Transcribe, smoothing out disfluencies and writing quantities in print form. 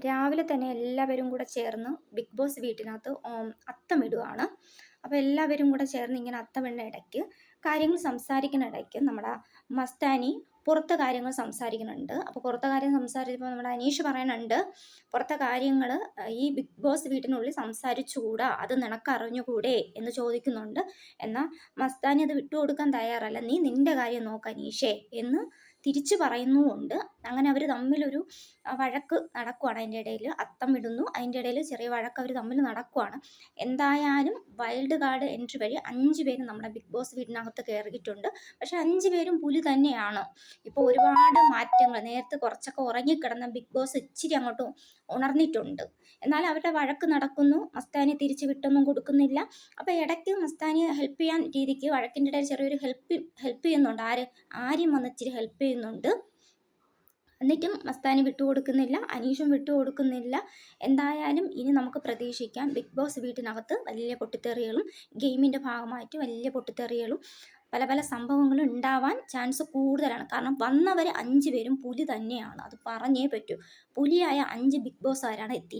രാവിലെ തന്നെ എല്ലാവരും കൂടെ ചേർന്ന് ബിഗ് ബോസ് വീട്ടിനകത്ത് അത്തമിടുവാണ്. അപ്പോൾ എല്ലാവരും കൂടെ ചേർന്ന് ഇങ്ങനെ അത്തമിടുന്ന ഇടയ്ക്ക് കാര്യങ്ങൾ സംസാരിക്കുന്ന ഇടയ്ക്ക് നമ്മുടെ മസ്താനി പുറത്തെ കാര്യങ്ങൾ സംസാരിക്കുന്നുണ്ട്. അപ്പോൾ പുറത്തെ കാര്യം സംസാരിച്ചപ്പോൾ നമ്മുടെ അനീഷ് പറയുന്നുണ്ട്, പുറത്തെ കാര്യങ്ങൾ ഈ ബിഗ് ബോസ് വീട്ടിനുള്ളിൽ സംസാരിച്ചുകൂടാ, അത് നിനക്ക് അറിഞ്ഞുകൂടെ എന്ന് ചോദിക്കുന്നുണ്ട്. എന്നാൽ മസ്താനി അത് വിട്ടുകൊടുക്കാൻ തയ്യാറല്ല. നീ നിന്റെ കാര്യം നോക്ക് അനീഷേ എന്ന് തിരിച്ചു പറയുന്നുമുണ്ട്. അങ്ങനെ അവർ തമ്മിലൊരു വഴക്ക് നടക്കുവാണ്. അതിൻ്റെ ഇടയിൽ അത്തം ഇടുന്നു, അതിൻ്റെ ഇടയിൽ ചെറിയ വഴക്ക് അവർ തമ്മിൽ നടക്കുവാണ്. എന്തായാലും വൈൽഡ് കാർഡ് എൻട്രി വഴി 5 പേര് നമ്മുടെ ബിഗ് ബോസ് വീടിനകത്ത് കയറിയിട്ടുണ്ട്. പക്ഷെ 5 പേരും പുലി തന്നെയാണ്. ഇപ്പോൾ ഒരുപാട് മാറ്റങ്ങൾ, നേരത്തെ കുറച്ചൊക്കെ ഉറങ്ങിക്കിടന്ന ബിഗ് ബോസ് ഇച്ചിരി അങ്ങോട്ട് ഉണർന്നിട്ടുണ്ട്. എന്നാൽ അവരുടെ വഴക്ക് നടക്കുന്നു, മസ്താനി തിരിച്ച് വിട്ടൊന്നും കൊടുക്കുന്നില്ല. അപ്പോൾ ഇടയ്ക്ക് മസ്താനിയെ ഹെൽപ്പ് ചെയ്യാൻ രീതിക്ക് വഴക്കിൻ്റെ ഇടയിൽ ചെറിയൊരു ഹെൽപ്പ് ചെയ്യുന്നുണ്ട്. ആര്യം വന്ന് ഇച്ചിരി ഹെൽപ്പ് ചെയ്യുന്നുണ്ട്. എന്നിട്ടും മസ്താനി വിട്ടുകൊടുക്കുന്നില്ല, അനീഷും വിട്ടുകൊടുക്കുന്നില്ല. എന്തായാലും ഇനി നമുക്ക് പ്രതീക്ഷിക്കാം ബിഗ് ബോസ് വീട്ടിനകത്ത് വലിയ പൊട്ടിത്തെറികളും ഗെയിമിൻ്റെ ഭാഗമായിട്ട് വലിയ പൊട്ടിത്തെറികളും പല പല സംഭവങ്ങളും ഉണ്ടാവാൻ ചാൻസ് കൂടുതലാണ്. കാരണം വന്നവർ 5 പേരും പുലി തന്നെയാണ്, അത് പറഞ്ഞേ പറ്റൂ. പുലിയായ 5 ബിഗ് ബോസുകാരാണ് എത്തി